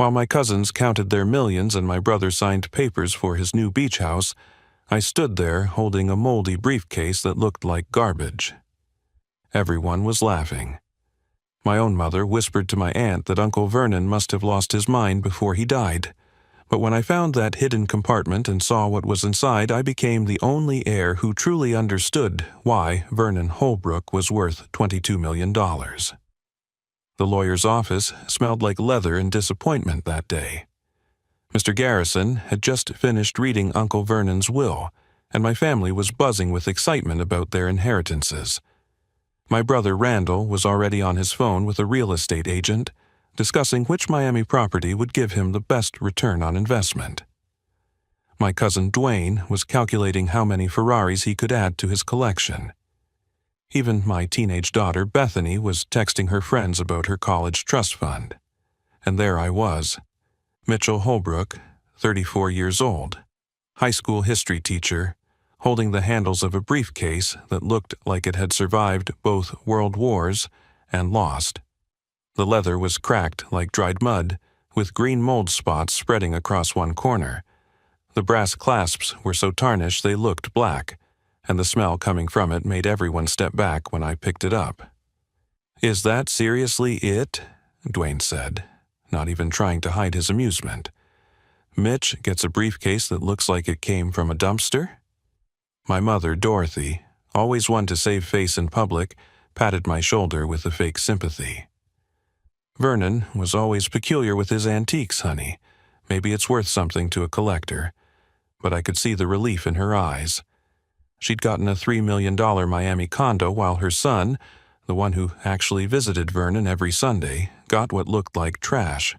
While my cousins counted their millions and my brother signed papers for his new beach house, I stood there holding a moldy briefcase that looked like garbage. Everyone was laughing. My own mother whispered to my aunt that Uncle Vernon must have lost his mind before he died. But when I found that hidden compartment and saw what was inside, I became the only heir who truly understood why Vernon Holbrook was worth $22 million. The lawyer's office smelled like leather and disappointment that day. Mr. Garrison had just finished reading Uncle Vernon's will, and my family was buzzing with excitement about their inheritances. My brother Randall was already on his phone with a real estate agent, discussing which Miami property would give him the best return on investment. My cousin Dwayne was calculating how many Ferraris he could add to his collection. Even my teenage daughter Bethany was texting her friends about her college trust fund. And there I was, Mitchell Holbrook, 34 years old, high school history teacher, holding the handles of a briefcase that looked like it had survived both world wars and lost. The leather was cracked like dried mud, with green mold spots spreading across one corner. The brass clasps were so tarnished they looked black, and the smell coming from it made everyone step back when I picked it up. "Is that seriously it?" Dwayne said, not even trying to hide his amusement. "Mitch gets a briefcase that looks like it came from a dumpster?" My mother, Dorothy, always one to save face in public, patted my shoulder with a fake sympathy. "Vernon was always peculiar with his antiques, honey. Maybe it's worth something to a collector." But I could see the relief in her eyes. She'd gotten a $3 million Miami condo while her son, the one who actually visited Vernon every Sunday, got what looked like trash.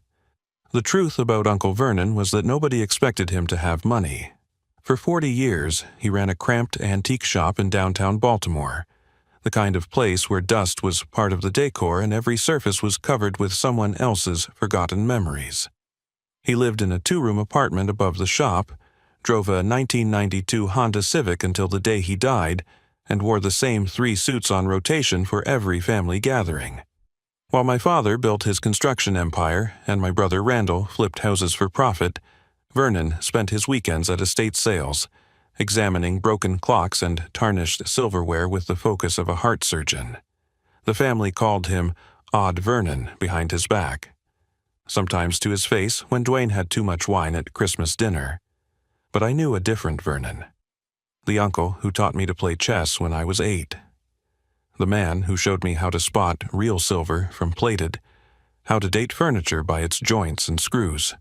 The truth about Uncle Vernon was that nobody expected him to have money. For 40 years, he ran a cramped antique shop in downtown Baltimore, the kind of place where dust was part of the decor and every surface was covered with someone else's forgotten memories. He lived in a 2-room apartment above the shop, drove a 1992 Honda Civic until the day he died, and wore the same 3 suits on rotation for every family gathering. While my father built his construction empire and my brother Randall flipped houses for profit, Vernon spent his weekends at estate sales, examining broken clocks and tarnished silverware with the focus of a heart surgeon. The family called him Odd Vernon behind his back, sometimes to his face when Dwayne had too much wine at Christmas dinner. But I knew a different Vernon. The uncle who taught me to play chess when I was 8. The man who showed me how to spot real silver from plated, how to date furniture by its joints and screws,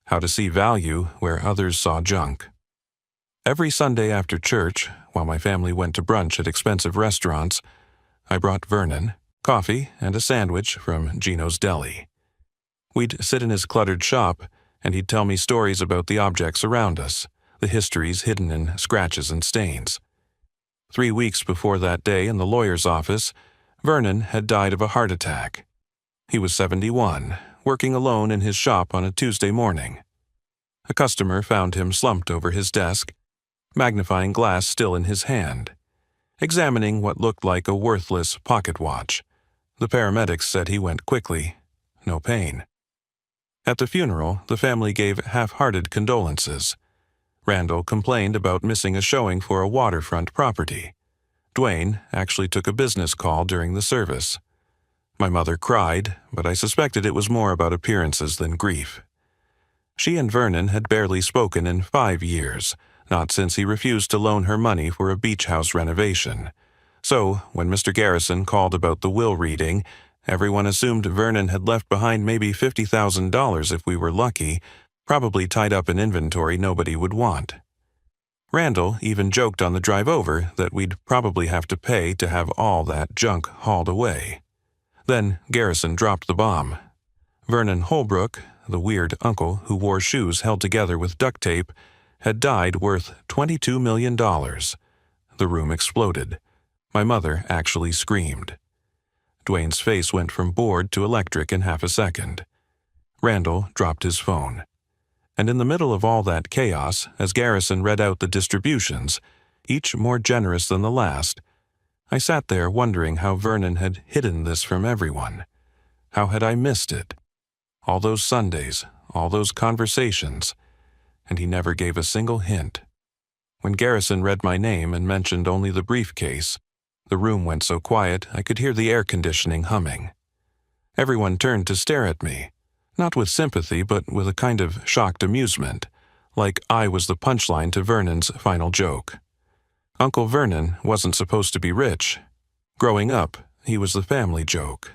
how to see value where others saw junk. Every Sunday after church, while my family went to brunch at expensive restaurants, I brought Vernon coffee and a sandwich from Gino's Deli. We'd sit in his cluttered shop, and he'd tell me stories about the objects around us, the histories hidden in scratches and stains. 3 weeks before that day in the lawyer's office, Vernon had died of a heart attack. He was 71, working alone in his shop on a Tuesday morning. A customer found him slumped over his desk, magnifying glass still in his hand, examining what looked like a worthless pocket watch. The paramedics said he went quickly. No pain. At the funeral, the family gave half-hearted condolences. Randall complained about missing a showing for a waterfront property. Dwayne actually took a business call during the service. My mother cried, but I suspected it was more about appearances than grief. She and Vernon had barely spoken in 5 years, not since he refused to loan her money for a beach house renovation. So, when Mr. Garrison called about the will reading, everyone assumed Vernon had left behind maybe $50,000 if we were lucky, probably tied up in inventory nobody would want. Randall even joked on the drive over that we'd probably have to pay to have all that junk hauled away. Then Garrison dropped the bomb. Vernon Holbrook, the weird uncle who wore shoes held together with duct tape, had died worth $22 million. The room exploded. My mother actually screamed. Dwayne's face went from bored to electric in half a second. Randall dropped his phone. And in the middle of all that chaos, as Garrison read out the distributions, each more generous than the last, I sat there wondering how Vernon had hidden this from everyone. How had I missed it? All those Sundays, all those conversations, and he never gave a single hint. When Garrison read my name and mentioned only the briefcase, the room went so quiet I could hear the air conditioning humming. Everyone turned to stare at me, not with sympathy but with a kind of shocked amusement, like I was the punchline to Vernon's final joke. Uncle Vernon wasn't supposed to be rich. Growing up, he was the family joke.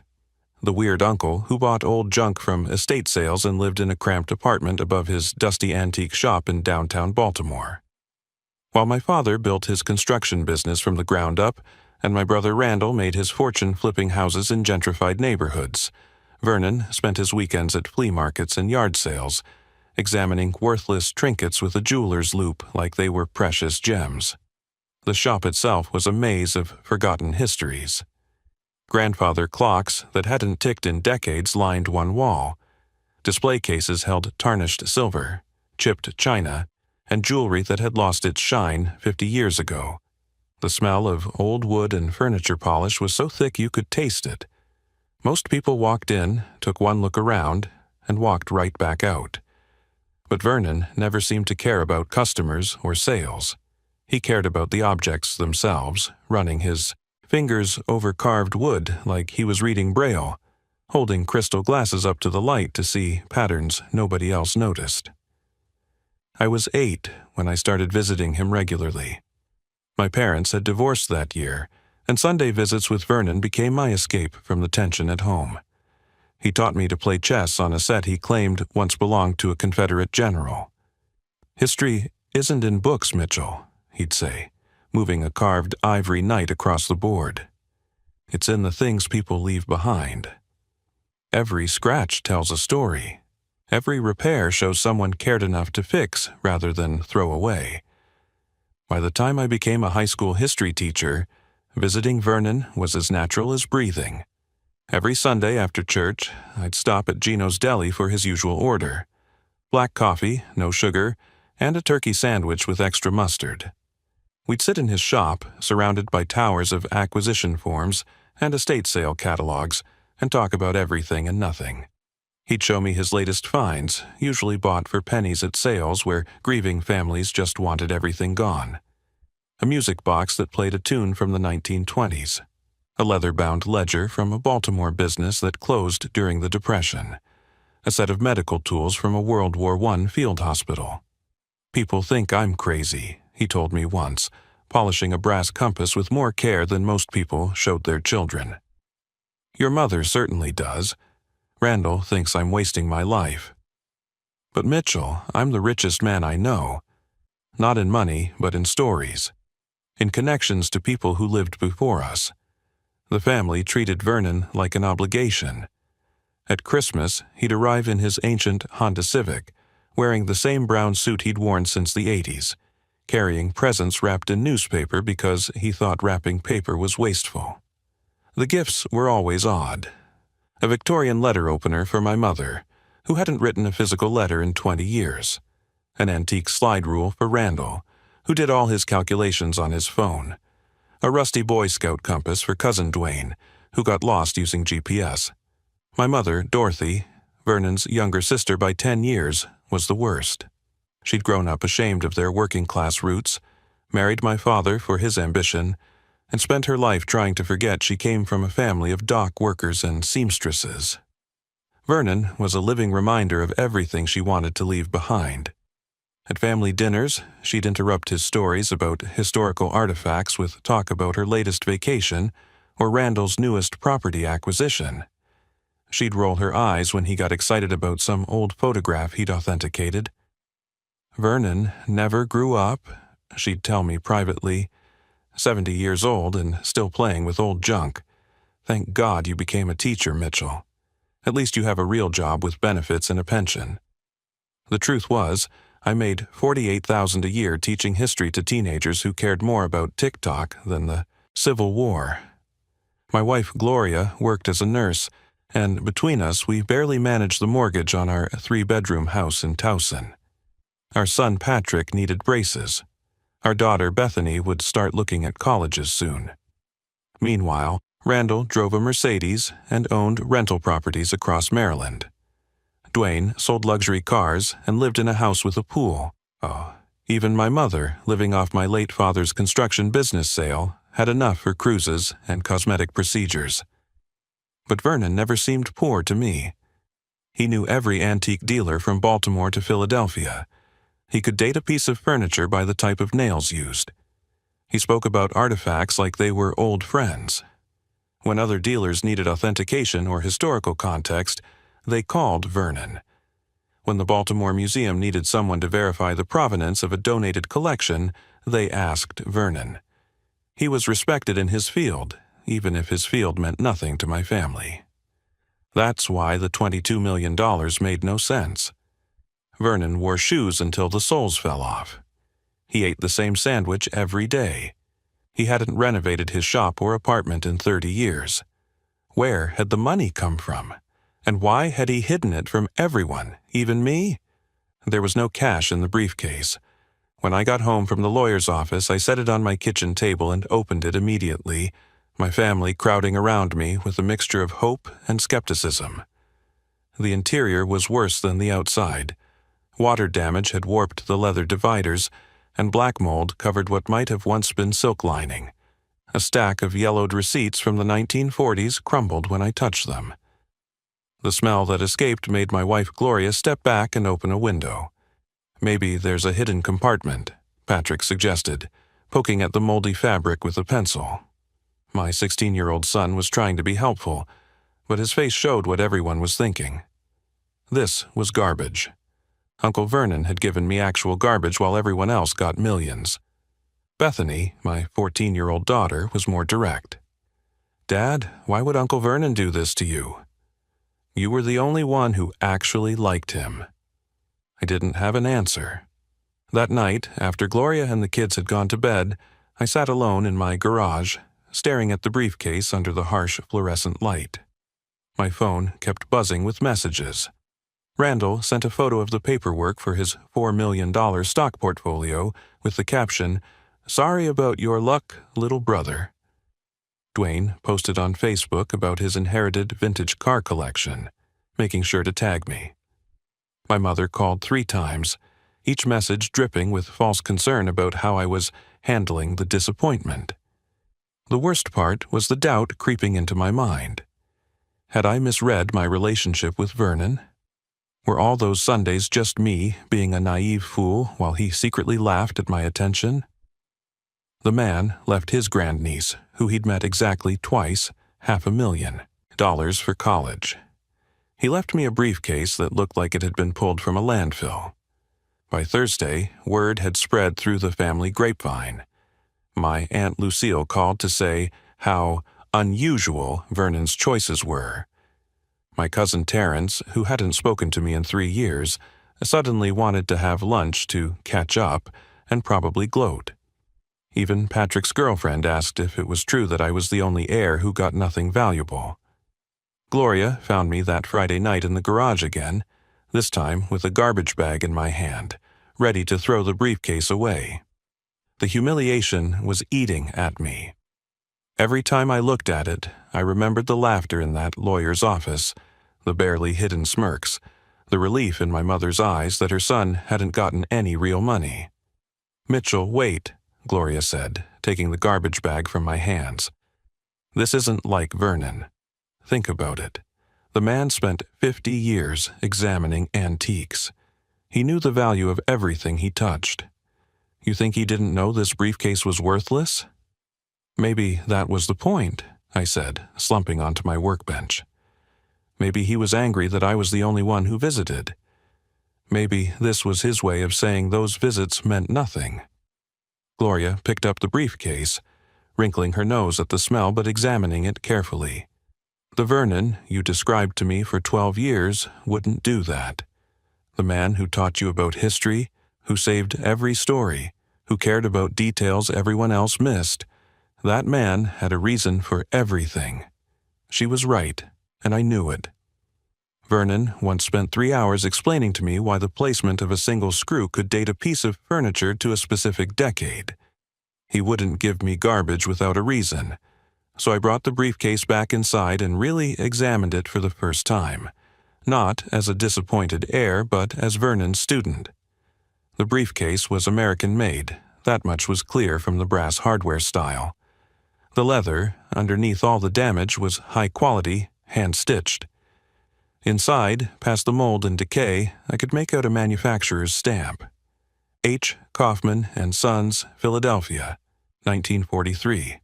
The weird uncle who bought old junk from estate sales and lived in a cramped apartment above his dusty antique shop in downtown Baltimore. While my father built his construction business from the ground up, and my brother Randall made his fortune flipping houses in gentrified neighborhoods, Vernon spent his weekends at flea markets and yard sales, examining worthless trinkets with a jeweler's loupe like they were precious gems. The shop itself was a maze of forgotten histories. Grandfather clocks that hadn't ticked in decades lined one wall. Display cases held tarnished silver, chipped china, and jewelry that had lost its shine 50 years ago. The smell of old wood and furniture polish was so thick you could taste it. Most people walked in, took one look around, and walked right back out. But Vernon never seemed to care about customers or sales. He cared about the objects themselves, running his fingers over carved wood like he was reading Braille, holding crystal glasses up to the light to see patterns nobody else noticed. I was 8 when I started visiting him regularly. My parents had divorced that year, and Sunday visits with Vernon became my escape from the tension at home. He taught me to play chess on a set he claimed once belonged to a Confederate general. "History isn't in books, Mitchell," he'd say, moving a carved ivory knight across the board. "It's in the things people leave behind. Every scratch tells a story. Every repair shows someone cared enough to fix rather than throw away." By the time I became a high school history teacher, visiting Vernon was as natural as breathing. Every Sunday after church, I'd stop at Gino's Deli for his usual order: black coffee, no sugar, and a turkey sandwich with extra mustard. We'd sit in his shop, surrounded by towers of acquisition forms and estate sale catalogs, and talk about everything and nothing. He'd show me his latest finds, usually bought for pennies at sales where grieving families just wanted everything gone. A music box that played a tune from the 1920s. A leather-bound ledger from a Baltimore business that closed during the Depression. A set of medical tools from a World War I field hospital. "People think I'm crazy," he told me once, polishing a brass compass with more care than most people showed their children. "Your mother certainly does. Randall thinks I'm wasting my life. But Mitchell, I'm the richest man I know. Not in money, but in stories. In connections to people who lived before us. The family treated Vernon like an obligation. At Christmas, he'd arrive in his ancient Honda Civic, wearing the same brown suit he'd worn since the 80s, carrying presents wrapped in newspaper because he thought wrapping paper was wasteful. The gifts were always odd. A Victorian letter opener for my mother, who hadn't written a physical letter in 20 years. An antique slide rule for Randall, who did all his calculations on his phone. A rusty Boy Scout compass for cousin Dwayne, who got lost using GPS. My mother, Dorothy, Vernon's younger sister by 10 years, was the worst. She'd grown up ashamed of their working-class roots, married my father for his ambition, and spent her life trying to forget she came from a family of dock workers and seamstresses. Vernon was a living reminder of everything she wanted to leave behind. At family dinners, she'd interrupt his stories about historical artifacts with talk about her latest vacation or Randall's newest property acquisition. She'd roll her eyes when he got excited about some old photograph he'd authenticated. "Vernon never grew up," she'd tell me privately. 70 years old and still playing with old junk. "Thank God you became a teacher, Mitchell. At least you have a real job with benefits and a pension." The truth was, I made $48,000 a year teaching history to teenagers who cared more about TikTok than the Civil War. My wife, Gloria, worked as a nurse, and between us we barely managed the mortgage on our 3-bedroom house in Towson. Our son, Patrick, needed braces. Our daughter, Bethany, would start looking at colleges soon. Meanwhile, Randall drove a Mercedes and owned rental properties across Maryland. Dwayne sold luxury cars and lived in a house with a pool. Oh, even my mother, living off my late father's construction business sale, had enough for cruises and cosmetic procedures. But Vernon never seemed poor to me. He knew every antique dealer from Baltimore to Philadelphia. He could date a piece of furniture by the type of nails used. He spoke about artifacts like they were old friends. When other dealers needed authentication or historical context, they called Vernon. When the Baltimore Museum needed someone to verify the provenance of a donated collection, they asked Vernon. He was respected in his field, even if his field meant nothing to my family. That's why the $22 million made no sense. Vernon wore shoes until the soles fell off. He ate the same sandwich every day. He hadn't renovated his shop or apartment in 30 years. Where had the money come from? And why had he hidden it from everyone, even me? There was no cash in the briefcase. When I got home from the lawyer's office, I set it on my kitchen table and opened it immediately, my family crowding around me with a mixture of hope and skepticism. The interior was worse than the outside. Water damage had warped the leather dividers, and black mold covered what might have once been silk lining. A stack of yellowed receipts from the 1940s crumbled when I touched them. The smell that escaped made my wife Gloria step back and open a window. "Maybe there's a hidden compartment," Patrick suggested, poking at the moldy fabric with a pencil. My 16-year-old son was trying to be helpful, but his face showed what everyone was thinking. This was garbage. Uncle Vernon had given me actual garbage while everyone else got millions. Bethany, my 14-year-old daughter, was more direct. "Dad, why would Uncle Vernon do this to you? You were the only one who actually liked him." I didn't have an answer. That night, after Gloria and the kids had gone to bed, I sat alone in my garage, staring at the briefcase under the harsh fluorescent light. My phone kept buzzing with messages. Randall sent a photo of the paperwork for his $4 million stock portfolio with the caption, "Sorry about your luck, little brother." Dwayne posted on Facebook about his inherited vintage car collection, making sure to tag me. My mother called 3 times, each message dripping with false concern about how I was handling the disappointment. The worst part was the doubt creeping into my mind. Had I misread my relationship with Vernon? Were all those Sundays just me being a naive fool while he secretly laughed at my attention? The man left his grandniece, who he'd met exactly twice, $500,000 for college. He left me a briefcase that looked like it had been pulled from a landfill. By Thursday, word had spread through the family grapevine. My Aunt Lucille called to say how unusual Vernon's choices were. My cousin Terence, who hadn't spoken to me in 3 years, suddenly wanted to have lunch to catch up and probably gloat. Even Patrick's girlfriend asked if it was true that I was the only heir who got nothing valuable. Gloria found me that Friday night in the garage again, this time with a garbage bag in my hand, ready to throw the briefcase away. The humiliation was eating at me. Every time I looked at it, I remembered the laughter in that lawyer's office, the barely hidden smirks, the relief in my mother's eyes that her son hadn't gotten any real money. "Mitchell, wait," Gloria said, taking the garbage bag from my hands. "This isn't like Vernon. Think about it. The man spent 50 years examining antiques. He knew the value of everything he touched. You think he didn't know this briefcase was worthless?" "Maybe that was the point," I said, slumping onto my workbench. Maybe he was angry that I was the only one who visited. Maybe this was his way of saying those visits meant nothing. Gloria picked up the briefcase, wrinkling her nose at the smell but examining it carefully. "The Vernon you described to me for 12 years wouldn't do that. The man who taught you about history, who saved every story, who cared about details everyone else missed, that man had a reason for everything. She was right, and I knew it. Vernon once spent 3 hours explaining to me why the placement of a single screw could date a piece of furniture to a specific decade. He wouldn't give me garbage without a reason, so I brought the briefcase back inside and really examined it for the first time, not as a disappointed heir but as Vernon's student. The briefcase was American-made, that much was clear from the brass hardware style. The leather, underneath all the damage, was high quality, hand-stitched. Inside, past the mold and decay, I could make out a manufacturer's stamp. H. Kaufman and Sons, Philadelphia, 1943.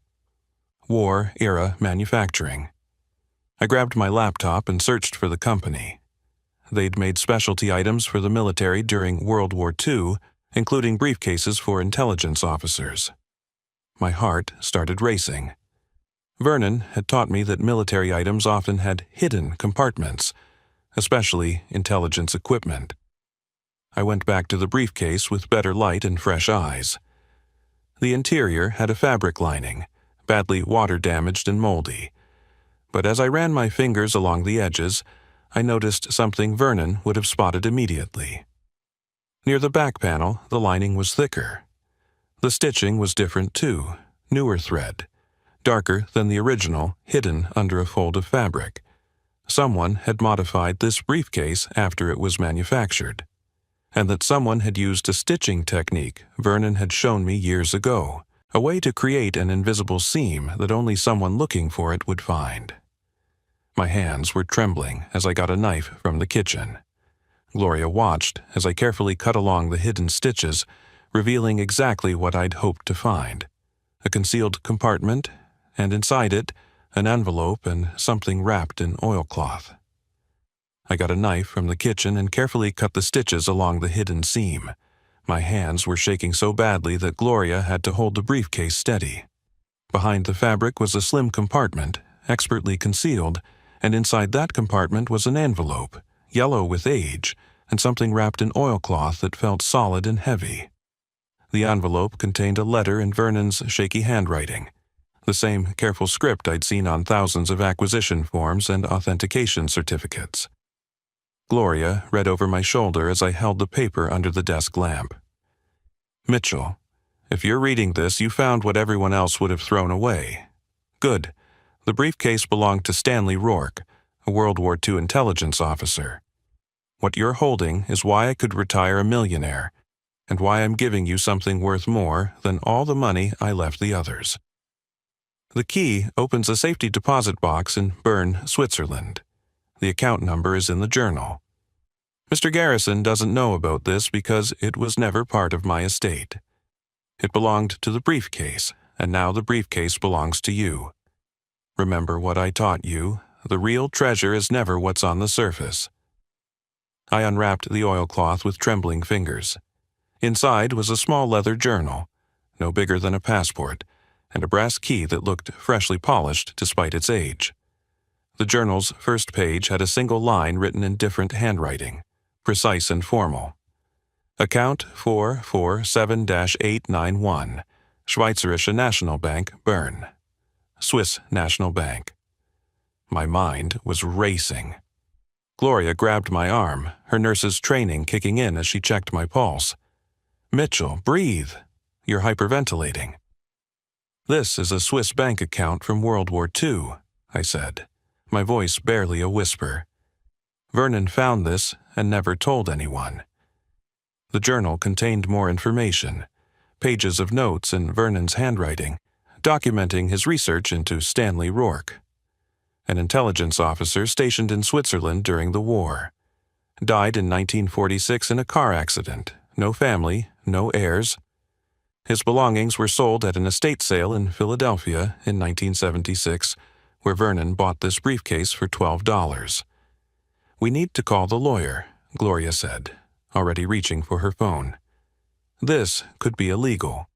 War-era manufacturing. I grabbed my laptop and searched for the company. They'd made specialty items for the military during World War II, including briefcases for intelligence officers. My heart started racing. Vernon had taught me that military items often had hidden compartments, especially intelligence equipment. I went back to the briefcase with better light and fresh eyes. The interior had a fabric lining, badly water-damaged and moldy. But as I ran my fingers along the edges, I noticed something Vernon would have spotted immediately. Near the back panel, the lining was thicker. The stitching was different too, newer thread, darker than the original, hidden under a fold of fabric. Someone had modified this briefcase after it was manufactured, and that someone had used a stitching technique Vernon had shown me years ago, a way to create an invisible seam that only someone looking for it would find. My hands were trembling as I got a knife from the kitchen. Gloria watched as I carefully cut along the hidden stitches, revealing exactly what I'd hoped to find: a concealed compartment, and inside it, an envelope and something wrapped in oilcloth. I got a knife from the kitchen and carefully cut the stitches along the hidden seam. My hands were shaking so badly that Gloria had to hold the briefcase steady. Behind the fabric was a slim compartment, expertly concealed, and inside that compartment was an envelope, yellow with age, and something wrapped in oilcloth that felt solid and heavy. The envelope contained a letter in Vernon's shaky handwriting, the same careful script I'd seen on thousands of acquisition forms and authentication certificates. Gloria read over my shoulder as I held the paper under the desk lamp. "Mitchell, if you're reading this, you found what everyone else would have thrown away. Good. The briefcase belonged to Stanley Rourke, a World War II intelligence officer. What you're holding is why I could retire a millionaire, and why I'm giving you something worth more than all the money I left the others. The key opens a safety deposit box in Bern, Switzerland. The account number is in the journal. Mr. Garrison doesn't know about this because it was never part of my estate. It belonged to the briefcase, and now the briefcase belongs to you. Remember what I taught you: the real treasure is never what's on the surface." I unwrapped the oilcloth with trembling fingers. Inside was a small leather journal, no bigger than a passport, and a brass key that looked freshly polished despite its age. The journal's first page had a single line written in different handwriting, precise and formal. Account 447-891, Schweizerische Nationalbank, Bern. Swiss National Bank. My mind was racing. Gloria grabbed my arm, her nurse's training kicking in as she checked my pulse. "Mitchell, breathe. You're hyperventilating." "This is a Swiss bank account from World War II, I said, my voice barely a whisper. "Vernon found this and never told anyone." The journal contained more information, pages of notes in Vernon's handwriting, documenting his research into Stanley Rourke, an intelligence officer stationed in Switzerland during the war. Died in 1946 in a car accident, no family, no heirs. His belongings were sold at an estate sale in Philadelphia in 1976, where Vernon bought this briefcase for $12. "We need to call the lawyer," Gloria said, already reaching for her phone. "This could be illegal.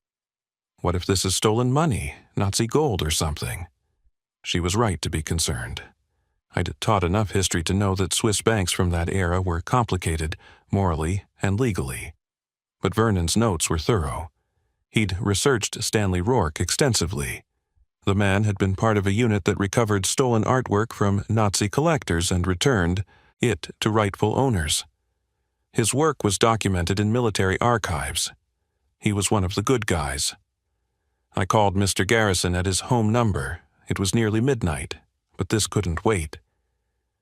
What if this is stolen money, Nazi gold or something?" She was right to be concerned. I'd taught enough history to know that Swiss banks from that era were complicated, morally and legally. But Vernon's notes were thorough. He'd researched Stanley Rourke extensively. The man had been part of a unit that recovered stolen artwork from Nazi collectors and returned it to rightful owners. His work was documented in military archives. He was one of the good guys. I called Mr. Garrison at his home number. It was nearly midnight, but this couldn't wait.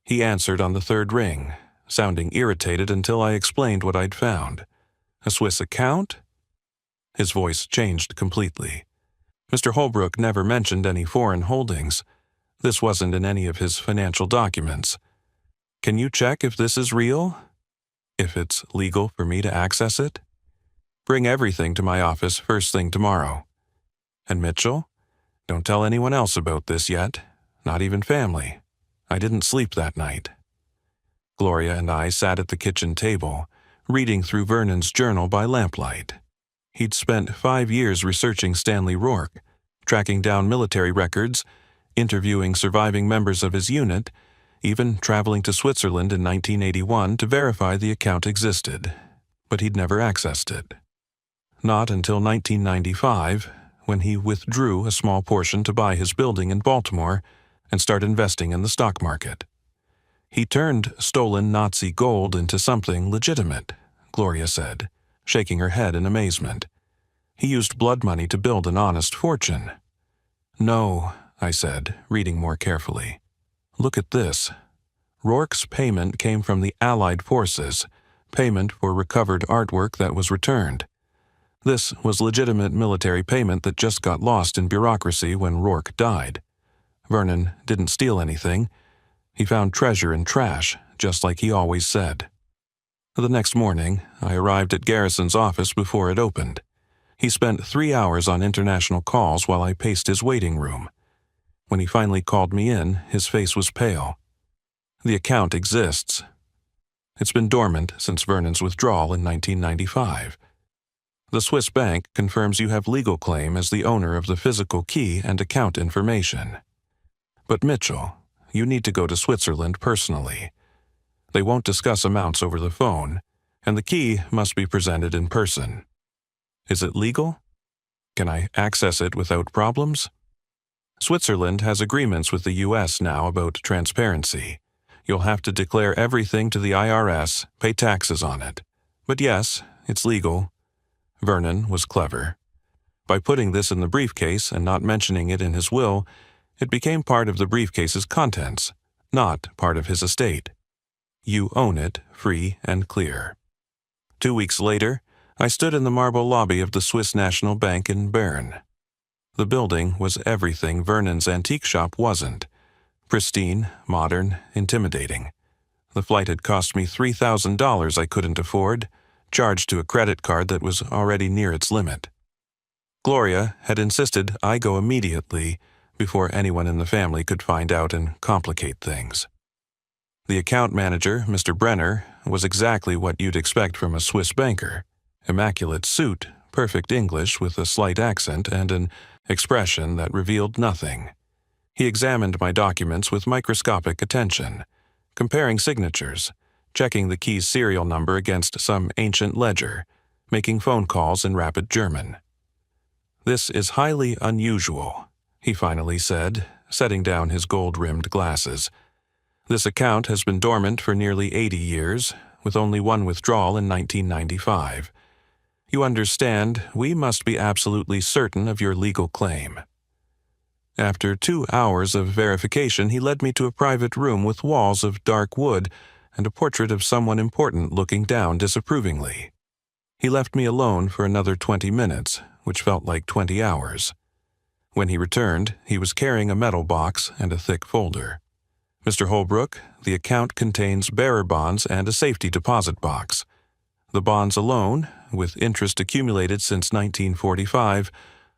He answered on the third ring, sounding irritated until I explained what I'd found. A Swiss account? His voice changed completely. Mr. Holbrook never mentioned any foreign holdings. This wasn't in any of his financial documents. Can you check if this is real? If it's legal for me to access it? Bring everything to my office first thing tomorrow. And Mitchell? Don't tell anyone else about this yet, not even family. I didn't sleep that night. Gloria and I sat at the kitchen table, reading through Vernon's journal by lamplight. He'd spent 5 years researching Stanley Rourke, tracking down military records, interviewing surviving members of his unit, even traveling to Switzerland in 1981 to verify the account existed. But he'd never accessed it. Not until 1995, when he withdrew a small portion to buy his building in Baltimore and start investing in the stock market. He turned stolen Nazi gold into something legitimate, Gloria said, shaking her head in amazement. He used blood money to build an honest fortune. No, I said, reading more carefully. Look at this. Rourke's payment came from the Allied forces, payment for recovered artwork that was returned. This was legitimate military payment that just got lost in bureaucracy when Rourke died. Vernon didn't steal anything. He found treasure in trash, just like he always said. The next morning, I arrived at Garrison's office before it opened. He spent 3 hours on international calls while I paced his waiting room. When he finally called me in, his face was pale. The account exists. It's been dormant since Vernon's withdrawal in 1995. The Swiss bank confirms you have legal claim as the owner of the physical key and account information. But Mitchell, you need to go to Switzerland personally. They won't discuss amounts over the phone, and the key must be presented in person. Is it legal? Can I access it without problems? Switzerland has agreements with the U.S. now about transparency. You'll have to declare everything to the IRS, pay taxes on it. But yes, it's legal. Vernon was clever. By putting this in the briefcase and not mentioning it in his will, it became part of the briefcase's contents, not part of his estate. You own it, free and clear. 2 weeks later, I stood in the marble lobby of the Swiss National Bank in Bern. The building was everything Vernon's antique shop wasn't. Pristine, modern, intimidating. The flight had cost me $3,000 I couldn't afford, charged to a credit card that was already near its limit. Gloria had insisted I go immediately before anyone in the family could find out and complicate things. The account manager, Mr. Brenner, was exactly what you'd expect from a Swiss banker. Immaculate suit, perfect English with a slight accent and an expression that revealed nothing. He examined my documents with microscopic attention, comparing signatures, checking the key's serial number against some ancient ledger, making phone calls in rapid German. "This is highly unusual," he finally said, setting down his gold-rimmed glasses. "This account has been dormant for nearly 80 years, with only one withdrawal in 1995. You understand, we must be absolutely certain of your legal claim." After 2 hours of verification, he led me to a private room with walls of dark wood and a portrait of someone important looking down disapprovingly. He left me alone for another 20 minutes, which felt like 20 hours. When he returned, he was carrying a metal box and a thick folder. "Mr. Holbrook, the account contains bearer bonds and a safety deposit box. The bonds alone, with interest accumulated since 1945,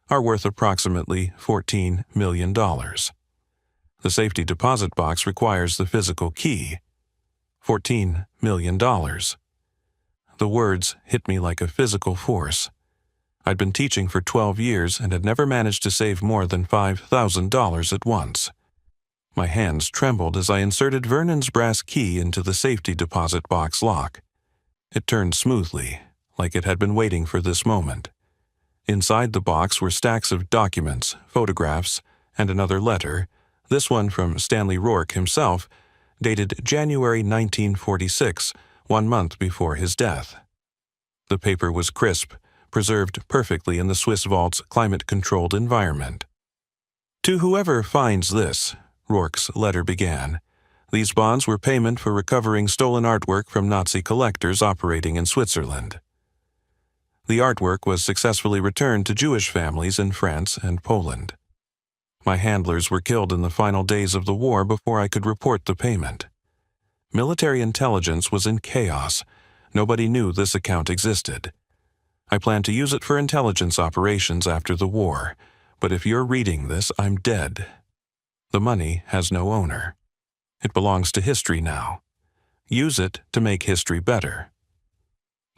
are worth approximately $14 million. The safety deposit box requires the physical key. $14 million. The words hit me like a physical force. I'd been teaching for 12 years and had never managed to save more than $5,000 at once. My hands trembled as I inserted Vernon's brass key into the safety deposit box lock. It turned smoothly, like it had been waiting for this moment. Inside the box were stacks of documents, photographs, and another letter, this one from Stanley Rourke himself, dated January 1946, 1 month before his death. The paper was crisp, preserved perfectly in the Swiss vault's climate-controlled environment. "To whoever finds this," Rourke's letter began, These bonds were payment for recovering stolen artwork from Nazi collectors operating in Switzerland. The artwork was successfully returned to Jewish families in France and Poland. My handlers were killed in the final days of the war before I could report the payment. Military intelligence was in chaos. Nobody knew this account existed. I plan to use it for intelligence operations after the war, but if you're reading this, I'm dead. The money has no owner. It belongs to history now. Use it to make history better.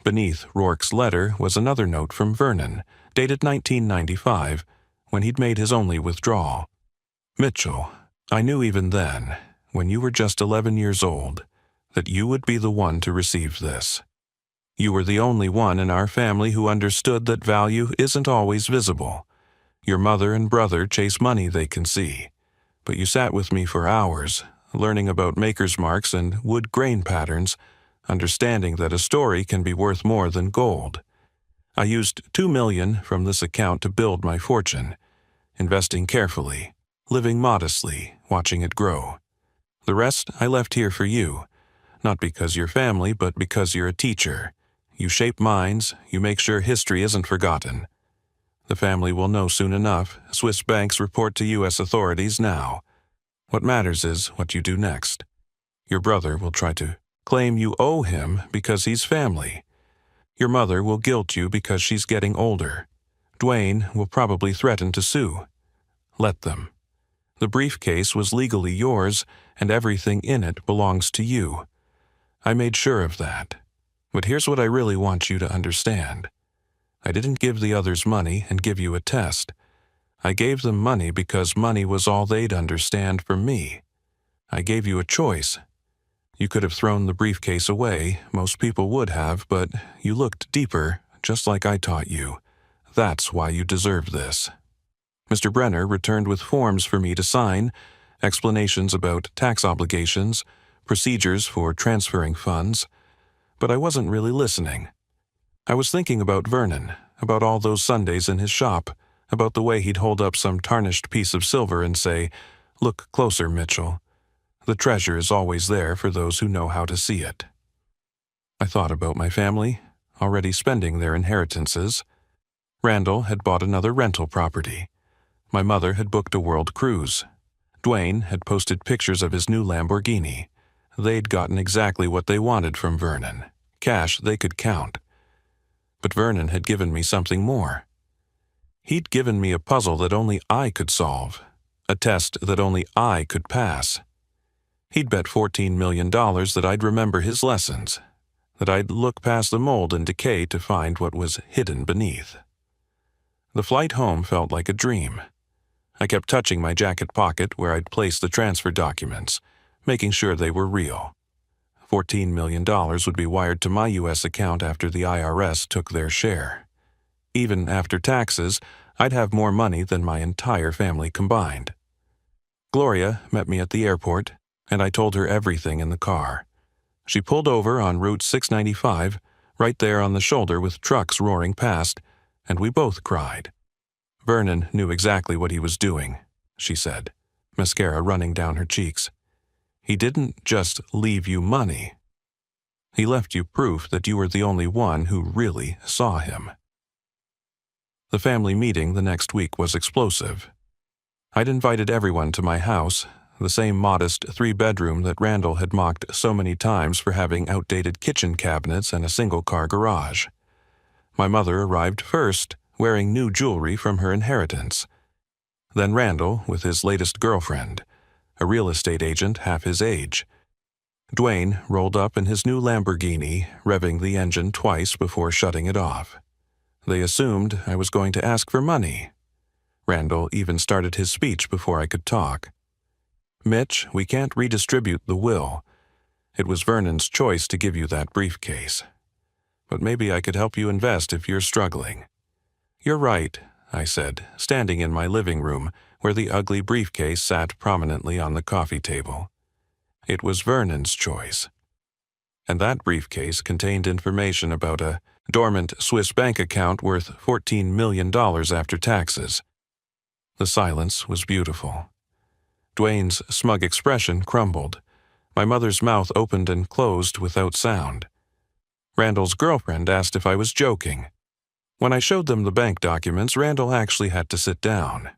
Beneath Rourke's letter was another note from Vernon, dated 1995, when he'd made his only withdrawal. Mitchell, I knew even then, when you were just 11 years old, that you would be the one to receive this. You were the only one in our family who understood that value isn't always visible. Your mother and brother chase money they can see, but you sat with me for hours, learning about maker's marks and wood grain patterns, understanding that a story can be worth more than gold. I used $2 million from this account to build my fortune, investing carefully, living modestly, watching it grow. The rest I left here for you, not because you're family, but because you're a teacher. You shape minds, you make sure history isn't forgotten. The family will know soon enough. Swiss banks report to U.S. authorities now. What matters is what you do next. Your brother will try to claim you owe him because he's family. Your mother will guilt you because she's getting older. Dwayne will probably threaten to sue. Let them. The briefcase was legally yours, and everything in it belongs to you. I made sure of that. But here's what I really want you to understand. I didn't give the others money and give you a test. I gave them money because money was all they'd understand from me. I gave you a choice. You could have thrown the briefcase away, most people would have, but you looked deeper, just like I taught you. That's why you deserve this. Mr. Brenner returned with forms for me to sign, explanations about tax obligations, procedures for transferring funds, but I wasn't really listening. I was thinking about Vernon, about all those Sundays in his shop, about the way he'd hold up some tarnished piece of silver and say, "Look closer, Mitchell. The treasure is always there for those who know how to see it." I thought about my family, already spending their inheritances. Randall had bought another rental property. My mother had booked a world cruise. Dwayne had posted pictures of his new Lamborghini. They'd gotten exactly what they wanted from Vernon, cash they could count. But Vernon had given me something more. He'd given me a puzzle that only I could solve, a test that only I could pass. He'd bet $14 million that I'd remember his lessons, that I'd look past the mold and decay to find what was hidden beneath. The flight home felt like a dream. I kept touching my jacket pocket where I'd placed the transfer documents, making sure they were real. $14 million would be wired to my U.S. account after the IRS took their share. Even after taxes, I'd have more money than my entire family combined. Gloria met me at the airport, and I told her everything in the car. She pulled over on Route 695, right there on the shoulder with trucks roaring past, and we both cried. Vernon knew exactly what he was doing, she said, mascara running down her cheeks. He didn't just leave you money. He left you proof that you were the only one who really saw him. The family meeting the next week was explosive. I'd invited everyone to my house, the same modest 3-bedroom that Randall had mocked so many times for having outdated kitchen cabinets and a single-car garage. My mother arrived first, wearing new jewelry from her inheritance. Then Randall with his latest girlfriend, a real estate agent half his age. Dwayne rolled up in his new Lamborghini, revving the engine twice before shutting it off. They assumed I was going to ask for money. Randall even started his speech before I could talk. "Mitch, we can't redistribute the will. It was Vernon's choice to give you that briefcase. But maybe I could help you invest if you're struggling." "You're right," I said, standing in my living room where the ugly briefcase sat prominently on the coffee table. It was Vernon's choice. And that briefcase contained information about a dormant Swiss bank account worth $14 million after taxes. The silence was beautiful. Dwayne's smug expression crumbled, My mother's mouth opened and closed without sound. Randall's girlfriend asked if I was joking. When I showed them the bank documents, Randall actually had to sit down.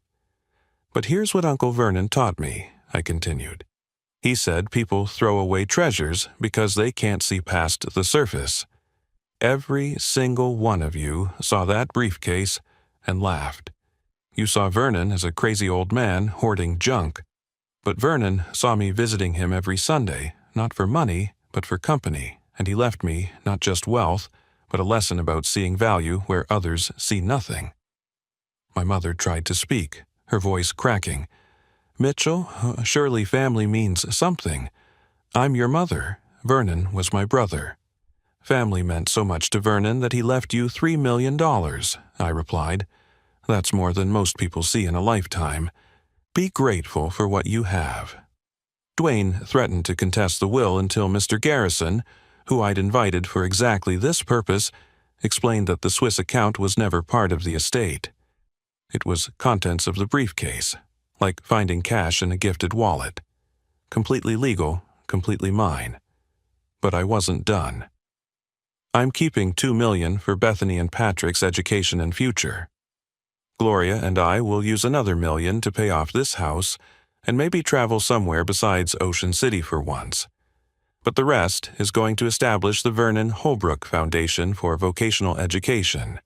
"But here's what Uncle Vernon taught me," I continued. "He said people throw away treasures because they can't see past the surface. Every single one of you saw that briefcase and laughed. You saw Vernon as a crazy old man hoarding junk. But Vernon saw me visiting him every Sunday, not for money, but for company, and he left me not just wealth, but a lesson about seeing value where others see nothing." My mother tried to speak, her voice cracking. "Mitchell, surely family means something. I'm your mother. Vernon was my brother." "Family meant so much to Vernon that he left you $3 million, I replied. "That's more than most people see in a lifetime. Be grateful for what you have." Dwayne threatened to contest the will until Mr. Garrison, who I'd invited for exactly this purpose, explained that the Swiss account was never part of the estate. It was contents of the briefcase, like finding cash in a gifted wallet. Completely legal, completely mine. But I wasn't done. "I'm keeping $2 million for Bethany and Patrick's education and future. Gloria and I will use another $1 million to pay off this house and maybe travel somewhere besides Ocean City for once. But the rest is going to establish the Vernon Holbrook Foundation for Vocational Education.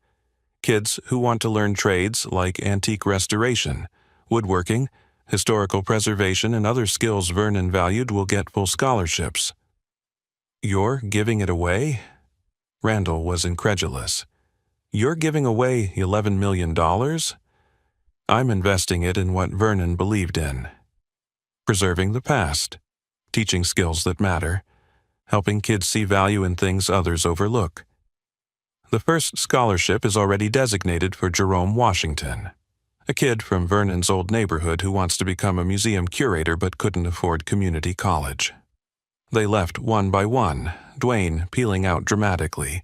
Kids who want to learn trades like antique restoration, woodworking, historical preservation, and other skills Vernon valued will get full scholarships." "You're giving it away?" Randall was incredulous. "You're giving away $11 million? "I'm investing it in what Vernon believed in. Preserving the past, teaching skills that matter, helping kids see value in things others overlook. The first scholarship is already designated for Jerome Washington, a kid from Vernon's old neighborhood who wants to become a museum curator but couldn't afford community college." They left one by one, Dwayne peeling out dramatically,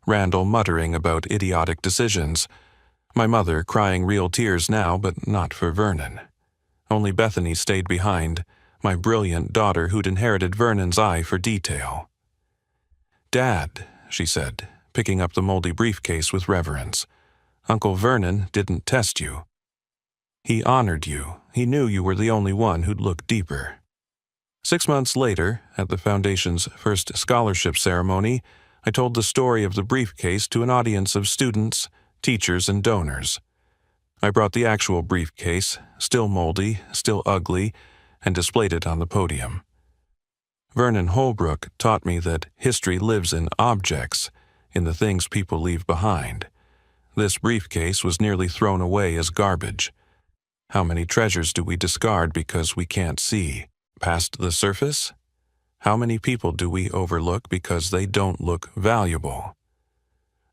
Randall muttering about idiotic decisions, my mother crying real tears now, but not for Vernon. Only Bethany stayed behind, my brilliant daughter who'd inherited Vernon's eye for detail. "Dad," she said, picking up the moldy briefcase with reverence, "Uncle Vernon didn't test you. He honored you. He knew you were the only one who'd look deeper." 6 months later, at the Foundation's first scholarship ceremony, I told the story of the briefcase to an audience of students, teachers, and donors. I brought the actual briefcase, still moldy, still ugly, and displayed it on the podium. Vernon Holbrook taught me that history lives in objects, in the things people leave behind. This briefcase was nearly thrown away as garbage. How many treasures do we discard because we can't see past the surface? How many people do we overlook because they don't look valuable?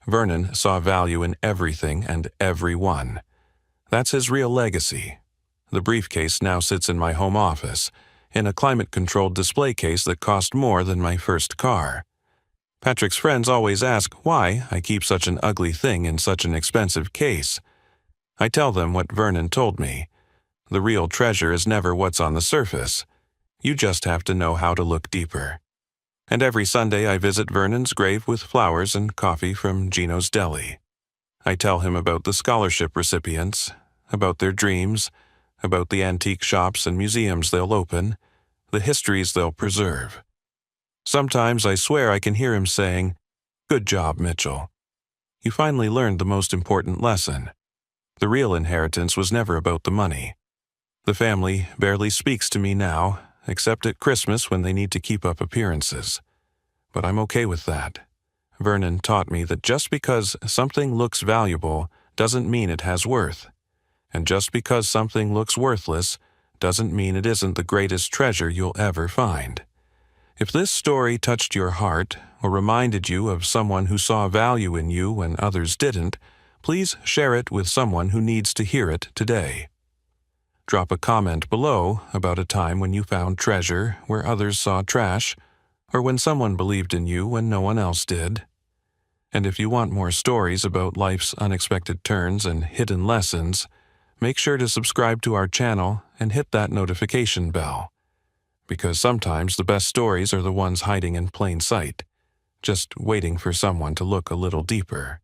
Vernon saw value in everything and everyone. That's his real legacy. The briefcase now sits in my home office, in a climate-controlled display case that cost more than my first car. Patrick's friends always ask why I keep such an ugly thing in such an expensive case. I tell them what Vernon told me. The real treasure is never what's on the surface. You just have to know how to look deeper. And every Sunday I visit Vernon's grave with flowers and coffee from Gino's Deli. I tell him about the scholarship recipients, about their dreams, about the antique shops and museums they'll open, the histories they'll preserve. Sometimes I swear I can hear him saying, "Good job, Mitchell. You finally learned the most important lesson. The real inheritance was never about the money." The family barely speaks to me now, except at Christmas when they need to keep up appearances. But I'm okay with that. Vernon taught me that just because something looks valuable doesn't mean it has worth. And just because something looks worthless doesn't mean it isn't the greatest treasure you'll ever find. If this story touched your heart or reminded you of someone who saw value in you when others didn't, please share it with someone who needs to hear it today. Drop a comment below about a time when you found treasure where others saw trash, or when someone believed in you when no one else did. And if you want more stories about life's unexpected turns and hidden lessons, make sure to subscribe to our channel and hit that notification bell. because sometimes the best stories are the ones hiding in plain sight, just waiting for someone to look a little deeper.